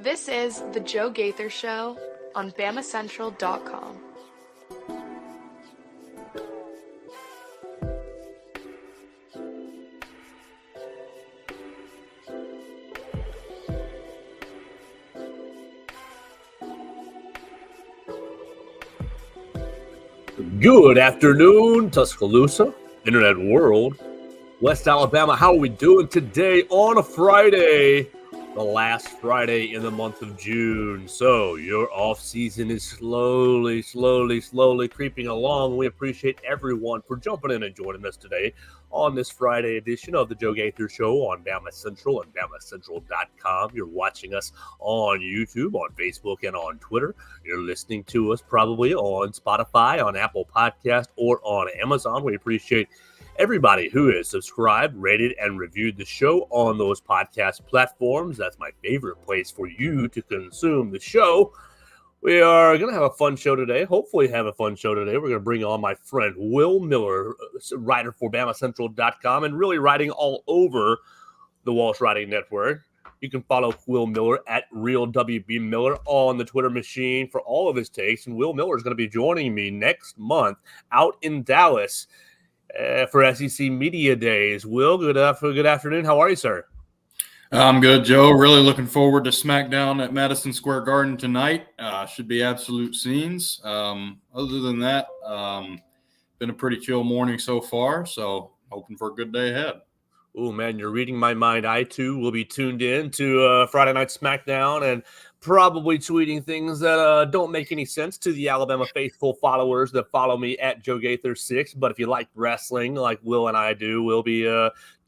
This is The Joe Gaither Show on BamaCentral.com. Good afternoon, Tuscaloosa, Internet World, West Alabama. How are we doing today on a Friday? The last Friday in the month of June. So your off season is slowly creeping along. We appreciate everyone for jumping in and joining us today on this Friday edition of the Joe Gaither Show on BamaCentral and BamaCentral.com. You're watching us on YouTube, on Facebook, and on Twitter. You're listening to us probably on Spotify, on Apple Podcast, or on Amazon. We appreciate everybody who has subscribed, rated, and reviewed the show on those podcast platforms. That's my favorite place for you to consume the show. We are going to have a fun show today. Hopefully have a fun show today. We're going to bring on my friend Will Miller, writer for BamaCentral.com and really writing all over the Walsh Writing Network. You can follow Will Miller at RealWBMiller on the Twitter machine for all of his takes. And Will Miller is going to be joining me next month out in Dallas for SEC Media Days. Will, good afternoon. How are you, sir? I'm good, Joe. Really looking forward to SmackDown at Madison Square Garden tonight. Should be absolute scenes. Other than that, been a pretty chill morning so far, so hoping for a good day ahead. Oh, man, you're reading my mind. I, too, will be tuned in to Friday Night SmackDown and probably tweeting things that don't make any sense to the Alabama faithful followers that follow me at Joe Gaither6. But if you like wrestling like Will and I do, we'll be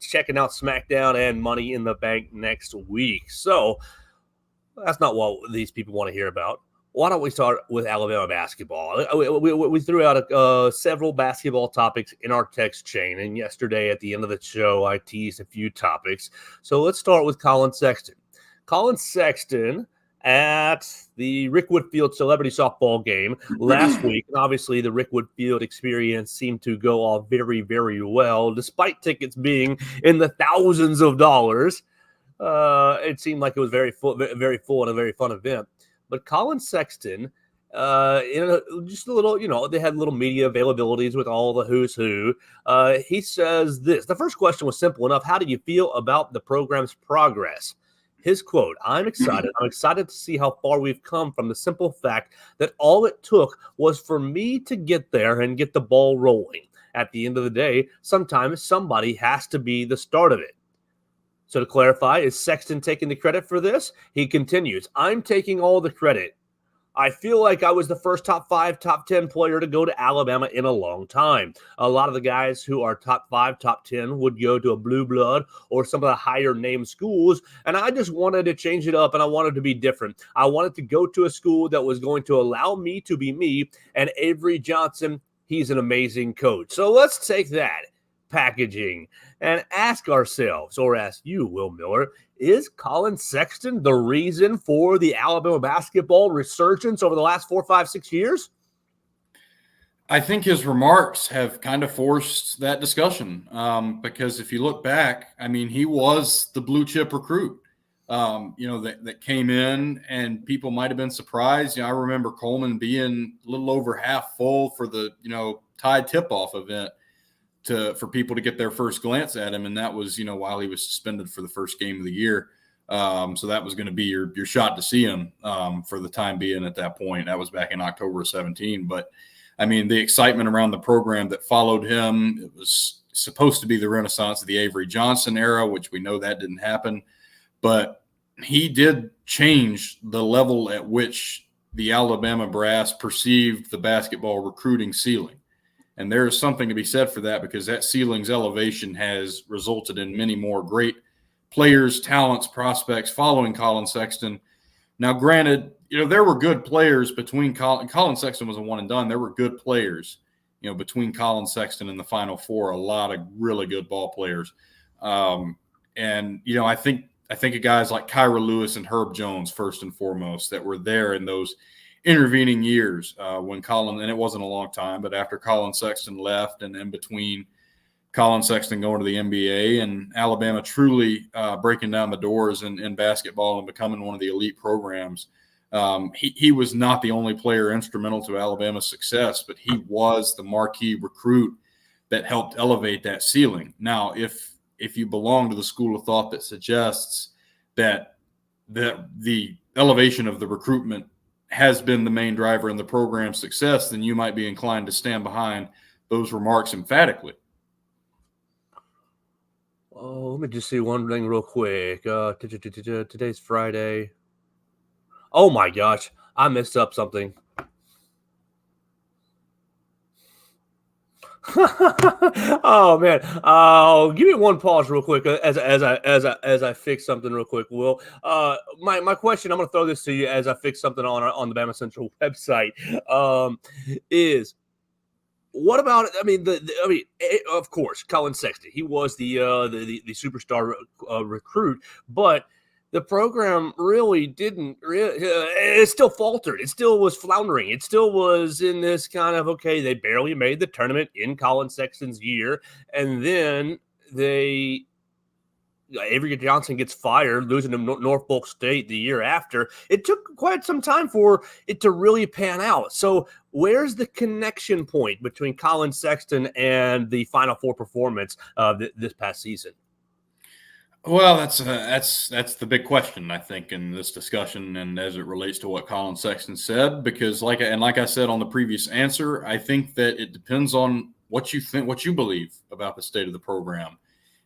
checking out SmackDown and Money in the Bank next week. So that's not what these people want to hear about. Why don't we start with Alabama basketball? We threw out several basketball topics in our text chain, and yesterday at the end of the show, I teased a few topics. So let's start with Colin Sexton. Colin Sexton at the Rickwood Field Celebrity Softball game last week. And obviously, the Rickwood Field experience seemed to go off very, very well, despite tickets being in the thousands of dollars. It seemed like it was very full and a very fun event. But Colin Sexton, just a little, they had little media availabilities with all the who's who. He says this. The first question was simple enough. How do you feel about the program's progress? His quote, I'm excited. I'm excited to see how far we've come from the simple fact that all it took was for me to get there and get the ball rolling. At the end of the day, sometimes somebody has to be the start of it. So to clarify, is Sexton taking the credit for this? He continues, I'm taking all the credit. I feel like I was the first top 5, top 10 player to go to Alabama in a long time. A lot of the guys who are top 5, top 10 would go to a blue blood or some of the higher name schools. And I just wanted to change it up and I wanted to be different. I wanted to go to a school that was going to allow me to be me. And Avery Johnson, he's an amazing coach. So let's take that packaging and ask ourselves, or ask you, Will Miller, is Colin Sexton the reason for the Alabama basketball resurgence over the last 4, 5, 6 years? I think his remarks have kind of forced that discussion because if you look back, I mean, he was the blue chip recruit, that came in and people might have been surprised. I remember Coleman being a little over half full for the, Tide tip-off event for people to get their first glance at him. And that was, while he was suspended for the first game of the year. So that was going to be your shot to see him for the time being at that point. That was back in October of 2017. But, I mean, the excitement around the program that followed him, it was supposed to be the renaissance of the Avery Johnson era, which we know that didn't happen. But he did change the level at which the Alabama brass perceived the basketball recruiting ceiling. And there is something to be said for that because that ceiling's elevation has resulted in many more great players, talents, prospects following Colin Sexton. Now, granted, there were good players between Colin Sexton was a one and done. There were good players, between Colin Sexton and the Final Four, a lot of really good ball players. I think of guys like Kyra Lewis and Herb Jones, first and foremost, that were there in those intervening years when Colin, and it wasn't a long time, but after Colin Sexton left and in between Colin Sexton going to the NBA and Alabama truly breaking down the doors in basketball and becoming one of the elite programs. He was not the only player instrumental to Alabama's success, but he was the marquee recruit that helped elevate that ceiling. Now, if you belong to the school of thought that suggests that the elevation of the recruitment has been the main driver in the program's success, then you might be inclined to stand behind those remarks emphatically. Oh, let me just see one thing real quick. Today's Friday. Oh my gosh, I messed up something. Oh man, give me one pause real quick as I fix something real quick. Will, my question, I'm gonna throw this to you as I fix something on the BamaCentral website. Is what about? I mean, of course, Colin Sexton. He was the superstar recruit, but the program really didn't. It still faltered. It still was floundering. It still was in this kind of okay. They barely made the tournament in Colin Sexton's year, and then Avery Johnson gets fired, losing to Norfolk State the year after. It took quite some time for it to really pan out. So where's the connection point between Colin Sexton and the Final Four performance this past season? Well, that's the big question, I think, in this discussion, and as it relates to what Colin Sexton said, because like I said on the previous answer, I think that it depends on what you believe about the state of the program.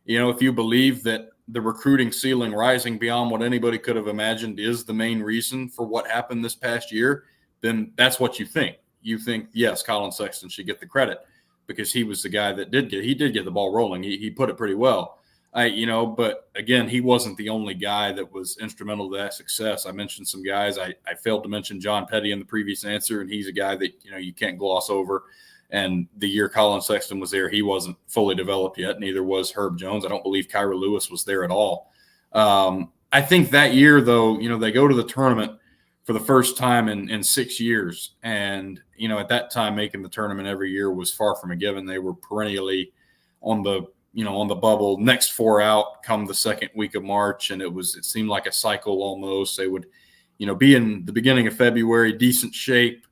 If you believe that the recruiting ceiling rising beyond what anybody could have imagined is the main reason for what happened this past year, then that's what you think. You think, yes, Colin Sexton should get the credit because he was the guy that did get the ball rolling. He put it pretty well. But again, he wasn't the only guy that was instrumental to that success. I mentioned some guys. I failed to mention John Petty in the previous answer, and he's a guy that, you can't gloss over. And the year Colin Sexton was there, he wasn't fully developed yet. Neither was Herb Jones. I don't believe Kyra Lewis was there at all. I think that year, though, they go to the tournament for the first time in 6 years. And, at that time, making the tournament every year was far from a given. They were perennially on the bubble, next four out come the second week of March. And it seemed like a cycle almost. They would, be in the beginning of February, decent shape,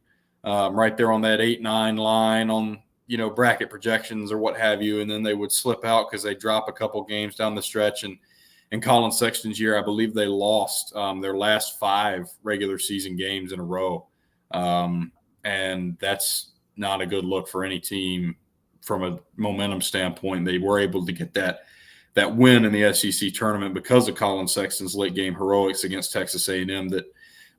right there on that 8-9 line on, bracket projections or what have you. And then they would slip out because they drop a couple games down the stretch. And in Colin Sexton's year, I believe they lost their last 5 regular season games in a row. And that's not a good look for any team from a momentum standpoint. They were able to get that win in the SEC tournament because of Colin Sexton's late game heroics against Texas A&M that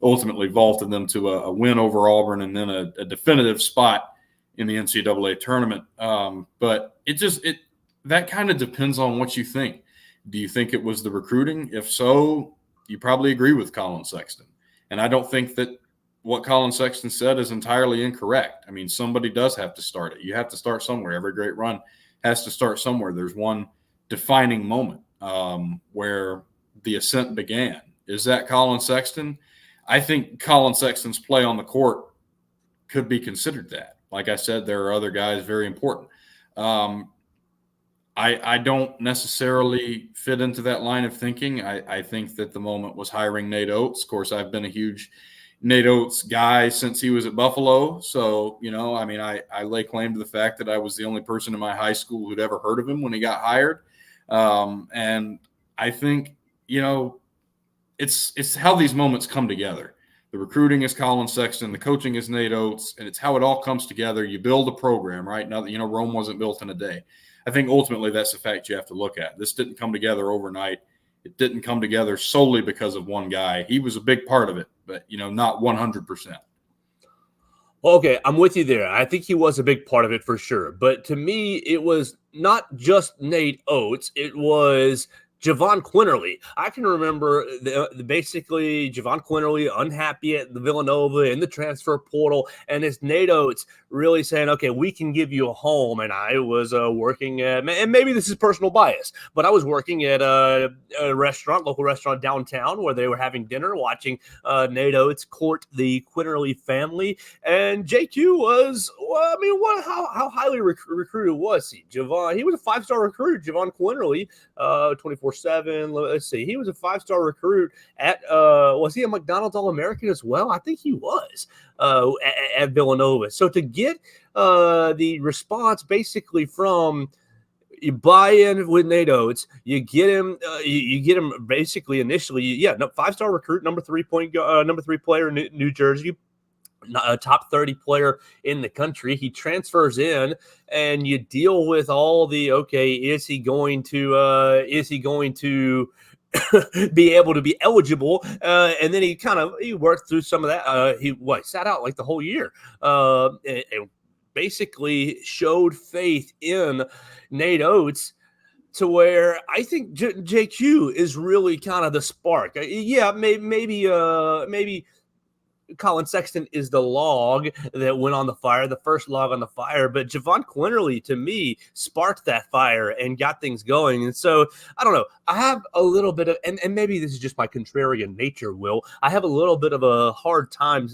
ultimately vaulted them to a win over Auburn and then a definitive spot in the NCAA tournament. But that kind of depends on what you think. Do you think it was the recruiting? If so, you probably agree with Colin Sexton. And I don't think that what Colin Sexton said is entirely incorrect. I mean, somebody does have to start it. You have to start somewhere. Every great run has to start somewhere. There's one defining moment where the ascent began. Is that Colin Sexton? I think Colin Sexton's play on the court could be considered that. Like I said, there are other guys very important. I don't necessarily fit into that line of thinking. I think that the moment was hiring Nate Oates. Of course, I've been a huge Nate Oates guy since he was at Buffalo. So, I lay claim to the fact that I was the only person in my high school who'd ever heard of him when he got hired. And I think, it's how these moments come together. The recruiting is Colin Sexton, the coaching is Nate Oates, and it's how it all comes together. You build a program, right? Now that, Rome wasn't built in a day. I think ultimately that's the fact you have to look at. This didn't come together overnight. It didn't come together solely because of one guy. He was a big part of it, but, not 100%. Okay, I'm with you there. I think he was a big part of it for sure. But to me, it was not just Nate Oates. It was Javon Quinterly. I can remember basically Javon Quinterly unhappy at the Villanova in the transfer portal, and his Nate Oates really saying, okay, we can give you a home. And I was working at, and maybe this is personal bias, but I was working at a local restaurant downtown where they were having dinner, watching Nate Oates court the Quinterly family. And JQ was, well, I mean, how highly recruited was he? Javon, he was a 5-star recruit, Javon Quinterly, 24/7. Let's see, he was a 5-star recruit at was he a McDonald's All-American as well? I think he was at Villanova. So to get the response basically from you buy in with Nate Oates, you get him, you get him basically initially, 5-star recruit, number 3 player in New Jersey, a top 30 player in the country. He transfers in, and you deal with all the, okay, is he going to be able to be eligible? And then he worked through some of that. He sat out like the whole year, and basically showed faith in Nate Oates to where I think JQ is really kind of the spark. Maybe Colin Sexton is the log that went on the fire, the first log on the fire. But Javon Quinterly, to me, sparked that fire and got things going. And so, I don't know. I have a little bit of, and maybe this is just my contrarian nature, Will. I have a little bit of a hard time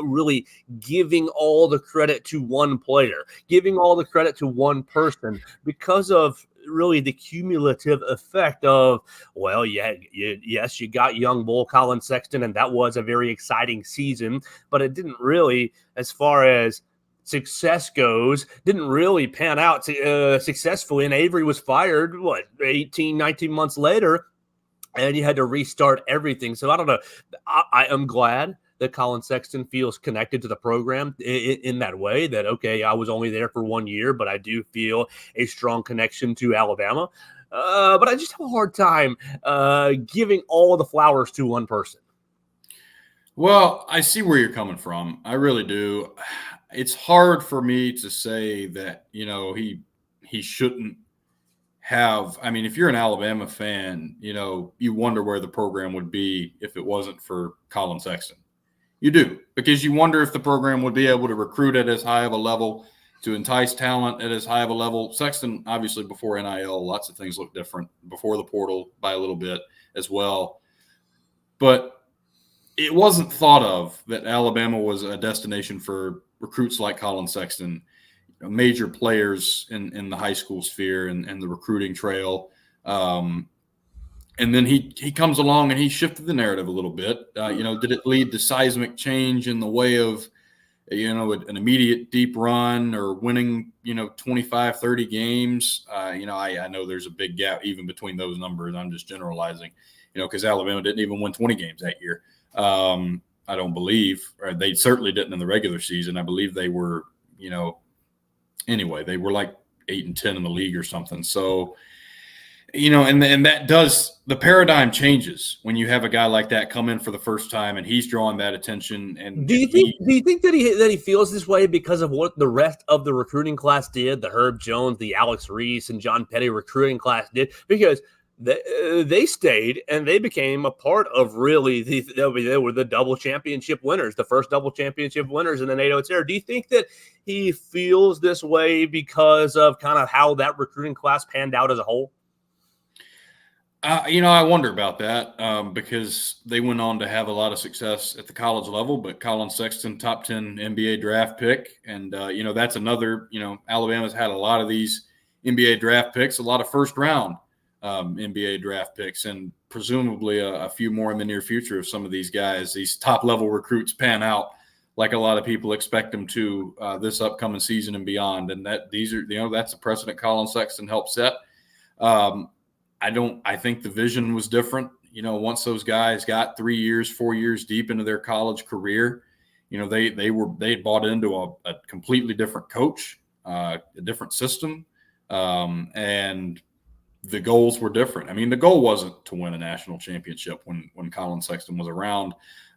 really giving all the credit to one player, giving all the credit to one person, because of really the cumulative effect of, well, yes, you got young bull Colin Sexton, and that was a very exciting season, but it didn't really, as far as success goes, didn't really pan out successfully. And Avery was fired, 18, 19 months later, and you had to restart everything. So I don't know. I am glad that Colin Sexton feels connected to the program in that way, that, okay, I was only there for 1 year, but I do feel a strong connection to Alabama. But I just have a hard time giving all the flowers to one person. Well, I see where you're coming from. I really do. It's hard for me to say that, he shouldn't have. I mean, if you're an Alabama fan, you wonder where the program would be if it wasn't for Colin Sexton. You do, because you wonder if the program would be able to recruit at as high of a level, to entice talent at as high of a level. Sexton, obviously, before NIL, lots of things look different. Before the portal, by a little bit as well. But it wasn't thought of that Alabama was a destination for recruits like Colin Sexton, major players in the high school sphere and the recruiting trail. And then he comes along and he shifted the narrative a little bit. Did it lead to seismic change in the way of, an immediate deep run or winning, 25, 30 games? I know there's a big gap even between those numbers. I'm just generalizing, because Alabama didn't even win 20 games that year. I don't believe, or they certainly didn't in the regular season. I believe they were, anyway, they were like 8-10 in the league or something. So, and that does, the paradigm changes when you have a guy like that come in for the first time and he's drawing that attention. And do you think that he feels this way because of what the rest of the recruiting class did, the Herb Jones, the Alex Reese, and John Petty recruiting class did? Because they stayed and they became a part of really they were the double championship winners, the first double championship winners in the Nate Oates era. Do you think that he feels this way because of kind of how that recruiting class panned out as a whole? I wonder about that because they went on to have a lot of success at the college level. But Colin Sexton, top 10 NBA draft pick. And, that's another, Alabama's had a lot of these NBA draft picks, a lot of first round NBA draft picks, and presumably a few more in the near future if some of these guys, these top level recruits, pan out like a lot of people expect them to this upcoming season and beyond. And that's the precedent Colin Sexton helped set. I think the vision was different. Once those guys got 3 years, 4 years deep into their college career, they bought into a completely different coach, a different system. And the goals were different. I mean, the goal wasn't to win a national championship when Colin Sexton was around.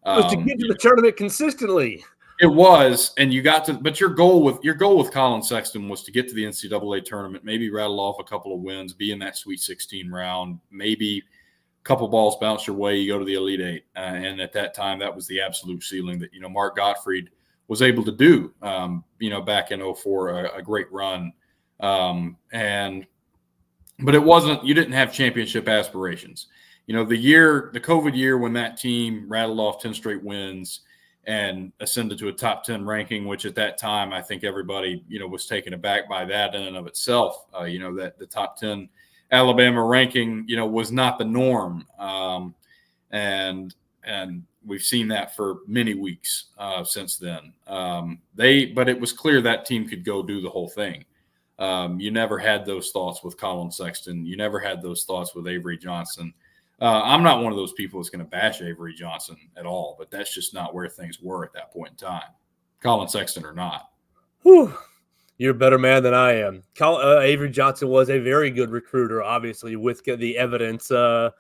It was to get to the tournament consistently. It was, and you got to, but your goal with Colin Sexton was to get to the NCAA tournament, maybe rattle off a couple of wins, be in that Sweet 16 round, maybe a couple balls bounce your way, you go to the Elite Eight, and at that time, that was the absolute ceiling that Mark Gottfried was able to do. Back in 2004, a great run, but it wasn't. You didn't have championship aspirations. The COVID year when that team rattled off 10 straight wins and ascended to a top 10 ranking, which at that time, I think everybody, was taken aback by that in and of itself. That the top 10 Alabama ranking, was not the norm. And we've seen that for many weeks since then. But it was clear that team could go do the whole thing. You never had those thoughts with Colin Sexton. You never had those thoughts with Avery Johnson. I'm not one of those people that's going to bash Avery Johnson at all, but that's just not where things were at that point in time, Colin Sexton or not. Whew. You're a better man than I am. Avery Johnson was a very good recruiter, obviously, with the evidence that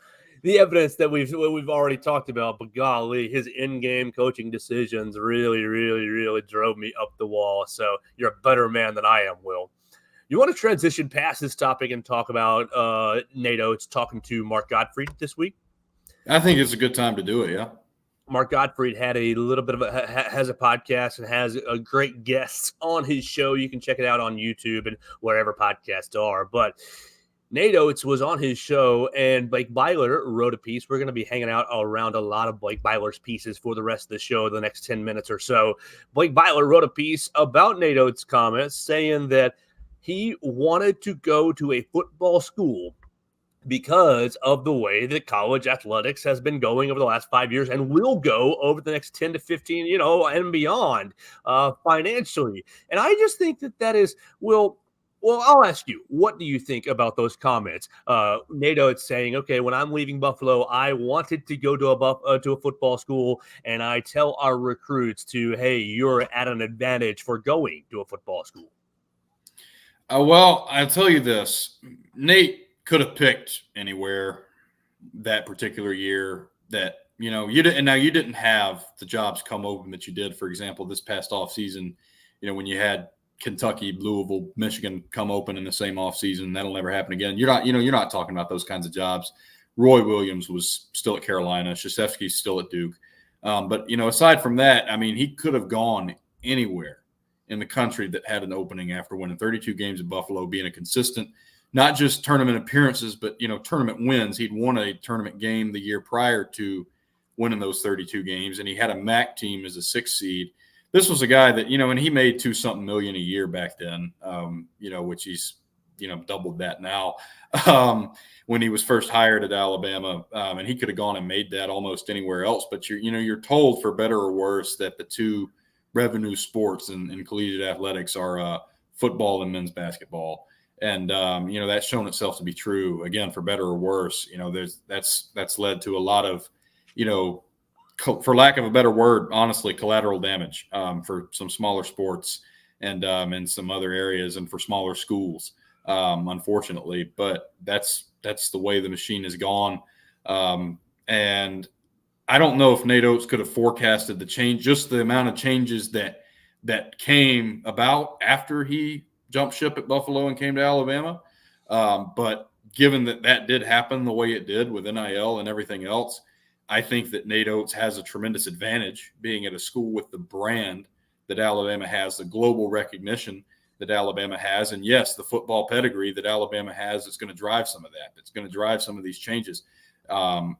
we've already talked about. But golly, his in-game coaching decisions really, really, really drove me up the wall. So you're a better man than I am, Will. You want to transition past this topic and talk about Nate Oates talking to Mark Gottfried this week? I think it's a good time to do it, yeah. Mark Gottfried had a little bit of has a podcast and has a great guests on his show. You can check it out on YouTube and wherever podcasts are. But Nate Oates was on his show, and Blake Byler wrote a piece. We're going to be hanging out around a lot of Blake Byler's pieces for the rest of the show, the next 10 minutes or so. Blake Byler wrote a piece about Nate Oates' comments saying that he wanted to go to a football school because of the way that college athletics has been going over the last 5 years and will go over the next 10 to 15, and beyond financially. And I just think that is, well, I'll ask you, what do you think about those comments? Nate Oates saying, okay, when I'm leaving Buffalo, I wanted to go to a football school, and I tell our recruits hey, you're at an advantage for going to a football school. Well, I'll tell you this. Nate could have picked anywhere that particular year that, you didn't have the jobs come open that you did, for example, this past offseason, when you had Kentucky, Louisville, Michigan come open in the same offseason. That'll never happen again. You're not talking about those kinds of jobs. Roy Williams was still at Carolina. Krzyzewski's still at Duke. But, aside from that, he could have gone anywhere in the country that had an opening after winning 32 games in Buffalo, being a consistent, not just tournament appearances, but, tournament wins. He'd won a tournament game the year prior to winning those 32 games, and he had a MAC team as a 6th seed. This was a guy that, and he made $2-something million a year back then, which he's, doubled that now when he was first hired at Alabama. And he could have gone and made that almost anywhere else. But you're told, for better or worse, that the two revenue sports in collegiate athletics are football and men's basketball. And, that's shown itself to be true, again, for better or worse. That's led to a lot of, for lack of a better word, honestly, collateral damage for some smaller sports and in some other areas and for smaller schools, unfortunately. But that's the way the machine has gone. And I don't know if Nate Oates could have forecasted the change, just the amount of changes that came about after he jumped ship at Buffalo and came to Alabama. But given that did happen the way it did with NIL and everything else, I think that Nate Oates has a tremendous advantage being at a school with the brand that Alabama has, the global recognition that Alabama has, and yes, the football pedigree that Alabama has is going to drive some of that. It's going to drive some of these changes. I've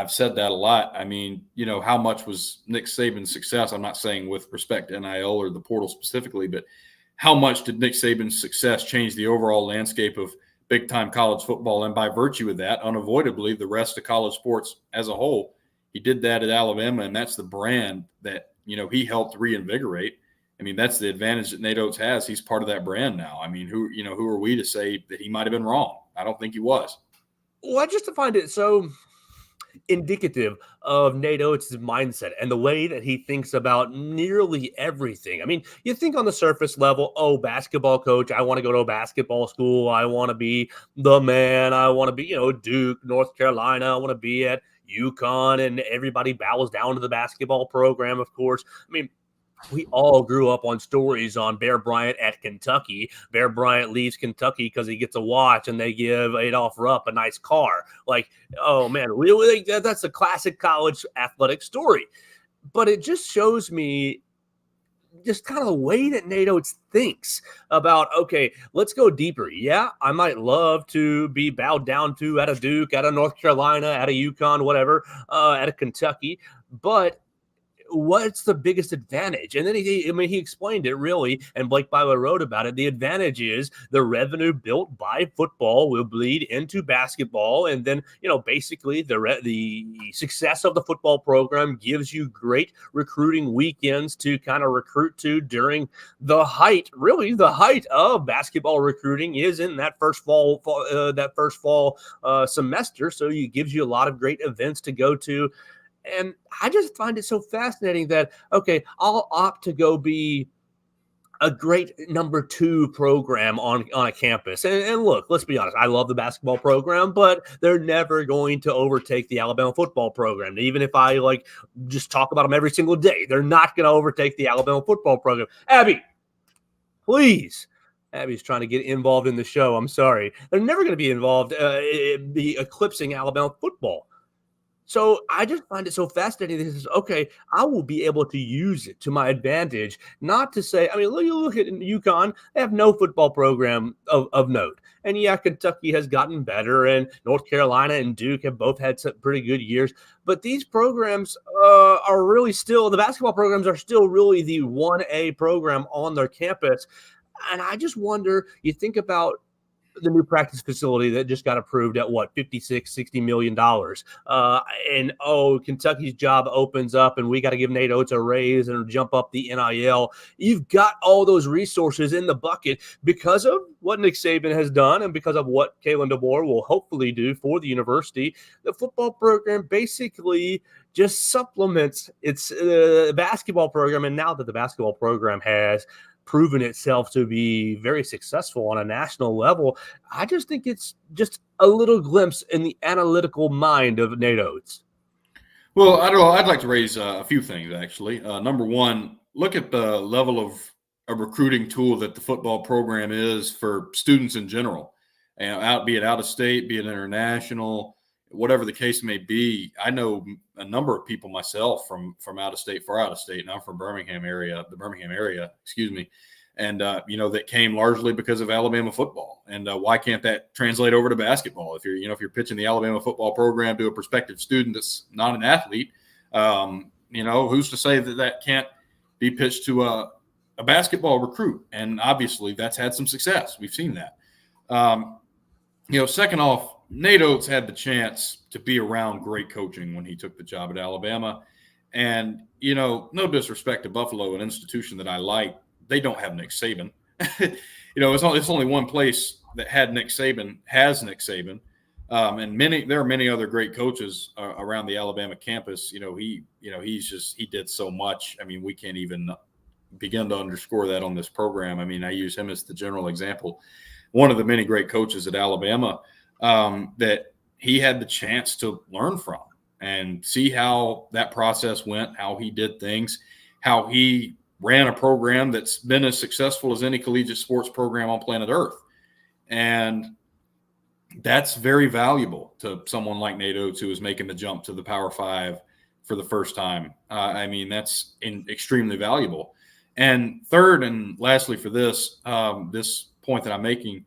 said that a lot. How much was Nick Saban's success? I'm not saying with respect to NIL or the portal specifically, but how much did Nick Saban's success change the overall landscape of big-time college football? And by virtue of that, unavoidably, the rest of college sports as a whole, he did that at Alabama, and that's the brand that, he helped reinvigorate. That's the advantage that Nate Oates has. He's part of that brand now. Who are we to say that he might have been wrong? I don't think he was. Well, I just find it so indicative of Nate Oates' mindset and the way that he thinks about nearly everything. I mean, you think on the surface level, oh, basketball coach, I want to go to a basketball school. I want to be the man. I want to be, Duke, North Carolina. I want to be at UConn, and everybody bows down to the basketball program, of course. I mean, we all grew up on stories on Bear Bryant at Kentucky. Bear Bryant leaves Kentucky because he gets a watch and they give Adolph Rupp a nice car. Like, oh man, that's a classic college athletic story. But it just shows me just kind of the way that Nate Oates thinks about, okay, let's go deeper. Yeah, I might love to be bowed down to at a Duke, at a North Carolina, at a UConn, whatever, at a Kentucky, but what's the biggest advantage? And then he explained it really, and Blake Byler wrote about it. The advantage is the revenue built by football will bleed into basketball, and then basically the success of the football program gives you great recruiting weekends to kind of recruit to during the height. Really, the height of basketball recruiting is in that first fall semester, so it gives you a lot of great events to go to. And I just find it so fascinating that, okay, I'll opt to go be a great number 2 program on a campus. And look, let's be honest, I love the basketball program, but they're never going to overtake the Alabama football program. Even if I just talk about them every single day, they're not going to overtake the Alabama football program. Abby, please. Abby's trying to get involved in the show. I'm sorry. They're never going to be involved, be eclipsing Alabama football. So I just find it so fascinating. This is okay. I will be able to use it to my advantage. Not to say, I mean, look at UConn. They have no football program of note. And yeah, Kentucky has gotten better, and North Carolina and Duke have both had some pretty good years. But these programs are really still, the basketball programs are still really the 1A program on their campus. And I just wonder, you think about the new practice facility that just got approved at what, $56-60 million. And Kentucky's job opens up and we got to give Nate Oates a raise and jump up the NIL. You've got all those resources in the bucket because of what Nick Saban has done and because of what Kalen DeBoer will hopefully do for the university. The football program basically just supplements its basketball program. And now that the basketball program has proven itself to be very successful on a national level, I just think it's just a little glimpse in the analytical mind of Nate Oates. Well, I'd like to raise a few things, actually. Number one, look at the level of a recruiting tool that the football program is for students in general, be it out of state, be it international, whatever the case may be. I know a number of people myself from out of state, far out of state, and I'm from the Birmingham area, and that came largely because of Alabama football. And why can't that translate over to basketball? If you're pitching the Alabama football program to a prospective student that's not an athlete, who's to say that can't be pitched to a basketball recruit? And obviously that's had some success. We've seen that. Second off, Nate Oates had the chance to be around great coaching when he took the job at Alabama. And, no disrespect to Buffalo, an institution that I like, they don't have Nick Saban. It's only one place that had Nick Saban, has Nick Saban. And there are many other great coaches around the Alabama campus. He did so much. I mean, we can't even begin to underscore that on this program. I mean, I use him as the general example. One of the many great coaches at Alabama that he had the chance to learn from and see how that process went, how he did things, how he ran a program that's been as successful as any collegiate sports program on planet Earth. And that's very valuable to someone like Nate Oates, who is making the jump to the Power Five for the first time. That's extremely valuable. And third, and lastly for this point that I'm making,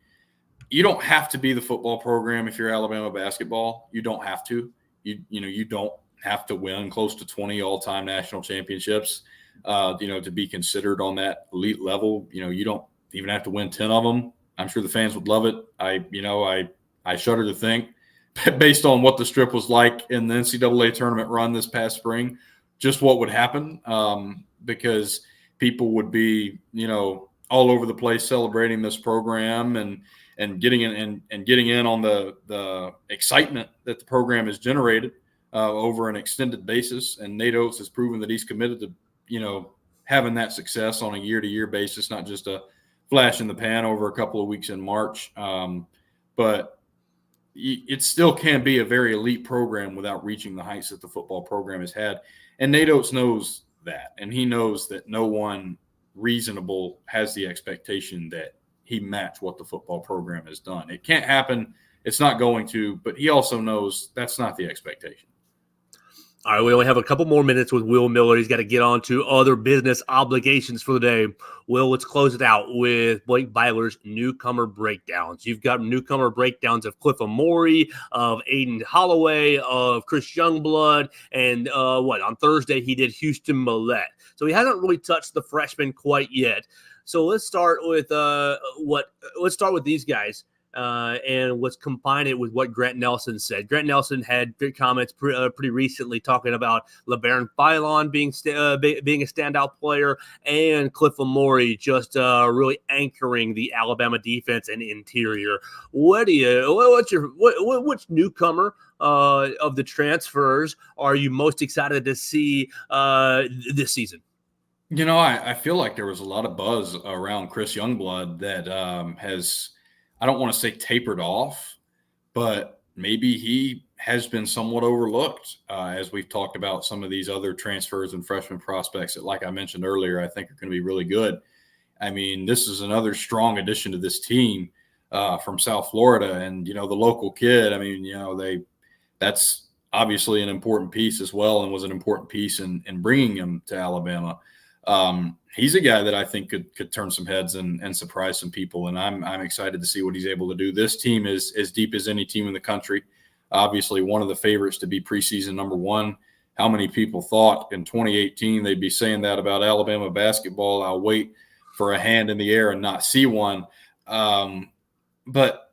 you don't have to be the football program if you're Alabama basketball. You don't have to. You don't have to win close to 20 all-time national championships, to be considered on that elite level. You don't even have to win 10 of them. I'm sure the fans would love it. I shudder to think, based on what the Strip was like in the NCAA tournament run this past spring, just what would happen, because people would be, all over the place celebrating this program and getting in on the excitement that the program has generated. over an extended basis. And Nate Oates has proven that he's committed to, having that success on a year-to-year basis, not just a flash in the pan over a couple of weeks in March. But it still can be a very elite program without reaching the heights that the football program has had. And Nate Oates knows that. And he knows that no one reasonable has the expectation that he match what the football program has done. It can't happen. It's not going to, but he also knows that's not the expectation. All right, we only have a couple more minutes with Will Miller. He's got to get on to other business obligations for the day. Will, let's close it out with Blake Byler's newcomer breakdowns. You've got newcomer breakdowns of Cliff Amore, of Aiden Holloway, of Chris Youngblood, and on Thursday he did Houston Millette. So he hasn't really touched the freshman quite yet. So let's start with these guys. And let's combine it with what Grant Nelson said. Grant Nelson had good comments pretty recently talking about LeBaron Philon being a standout player, and Cliff Amore just really anchoring the Alabama defense and interior. Which newcomer of the transfers are you most excited to see this season? I feel like there was a lot of buzz around Chris Youngblood that has, I don't want to say tapered off, but maybe he has been somewhat overlooked as we've talked about some of these other transfers and freshman prospects that, like I mentioned earlier, I think are going to be really good. I mean, this is another strong addition to this team from South Florida. And, the local kid, I mean, that's obviously an important piece as well, and was an important piece in bringing him to Alabama. He's a guy that I think could turn some heads and surprise some people, and I'm excited to see what he's able to do. This team is as deep as any team in the country. Obviously, one of the favorites to be preseason number one. How many people thought in 2018 they'd be saying that about Alabama basketball? I'll wait for a hand in the air and not see one. But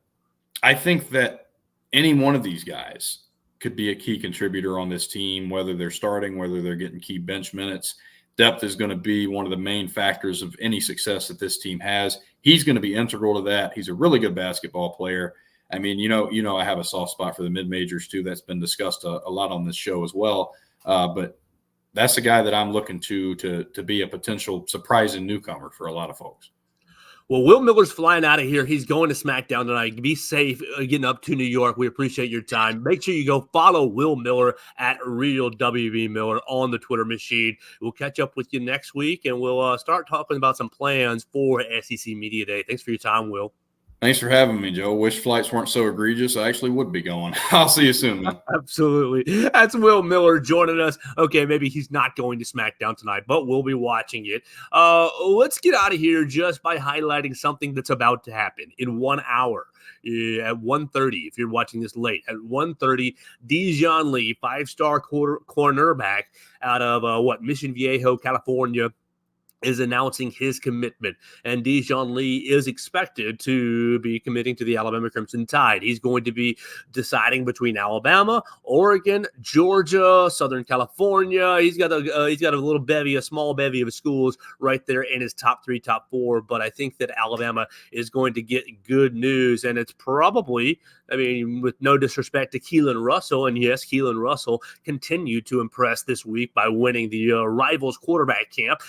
I think that any one of these guys could be a key contributor on this team, whether they're starting, whether they're getting key bench minutes. Depth is going to be one of the main factors of any success that this team has. He's going to be integral to that. He's a really good basketball player. I mean, I have a soft spot for the mid-majors too. That's been discussed a lot on this show as well. But that's a guy that I'm looking to be a potential surprising newcomer for a lot of folks. Well, Will Miller's flying out of here. He's going to SmackDown tonight. Be safe getting up to New York. We appreciate your time. Make sure you go follow Will Miller at Real WB Miller on the Twitter machine. We'll catch up with you next week, and we'll start talking about some plans for SEC Media Day. Thanks for your time, Will. Thanks for having me, Joe. Wish flights weren't so egregious. I actually would be going. I'll see you soon, man. Absolutely. That's Will Miller joining us. Okay, maybe he's not going to SmackDown tonight, but we'll be watching it. Let's get out of here just by highlighting something that's about to happen in 1 hour. At 1:30, if you're watching this late, at 1:30, Dijon Lee, 5-star cornerback out of Mission Viejo, California, is announcing his commitment, and Dijon Lee is expected to be committing to the Alabama Crimson Tide. He's going to be deciding between Alabama, Oregon, Georgia, Southern California. He's got a small bevy of schools right there in his top 3, top 4. But I think that Alabama is going to get good news, and it's probably, with no disrespect to Keelan Russell, and yes, Keelan Russell continued to impress this week by winning the Rivals quarterback camp.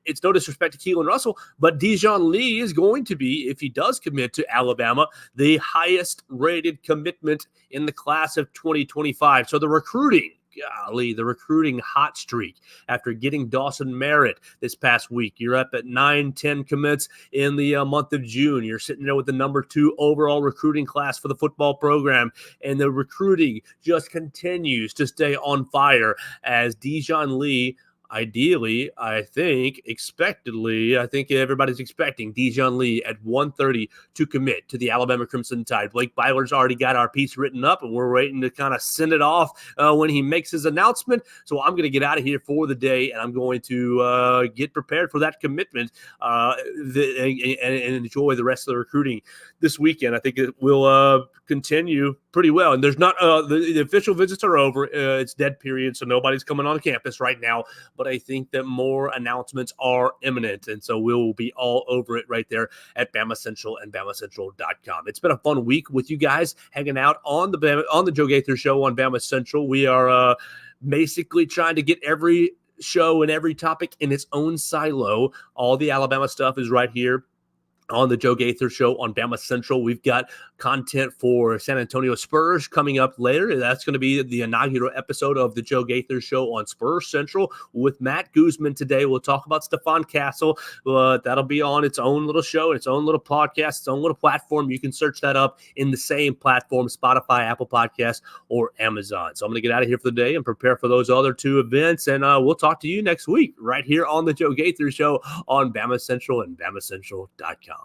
It's no disrespect to Keelan Russell, but Dijon Lee is going to be, if he does commit to Alabama, the highest rated commitment in the class of 2025. So the recruiting hot streak after getting Dawson Merritt this past week. You're up at 9-10 commits in the month of June. You're sitting there with the number 2 overall recruiting class for the football program, and the recruiting just continues to stay on fire as Dijon Lee, ideally, expectedly, I think everybody's expecting Dijon Lee at 1:30 to commit to the Alabama Crimson Tide. Blake Byler's already got our piece written up, and we're waiting to kind of send it off when he makes his announcement. So I'm going to get out of here for the day, and I'm going to get prepared for that commitment and enjoy the rest of the recruiting this weekend. I think it will continue pretty well. And there's not the official visits are over. It's dead period, so nobody's coming on campus right now. But I think that more announcements are imminent, and so we'll be all over it right there at Bama Central and BamaCentral.com. It's been a fun week with you guys hanging out on the Joe Gaither Show on Bama Central. We are basically trying to get every show and every topic in its own silo. All the Alabama stuff is right here on the Joe Gaither Show on Bama Central. We've got content for San Antonio Spurs coming up later. That's going to be the inaugural episode of the Joe Gaither Show on Spurs Central with Matt Guzman today. We'll talk about Stephon Castle. That'll be on its own little show, its own little podcast, its own little platform. You can search that up in the same platform, Spotify, Apple Podcasts, or Amazon. So I'm going to get out of here for the day and prepare for those other two events, and we'll talk to you next week right here on the Joe Gaither Show on Bama Central and BamaCentral.com.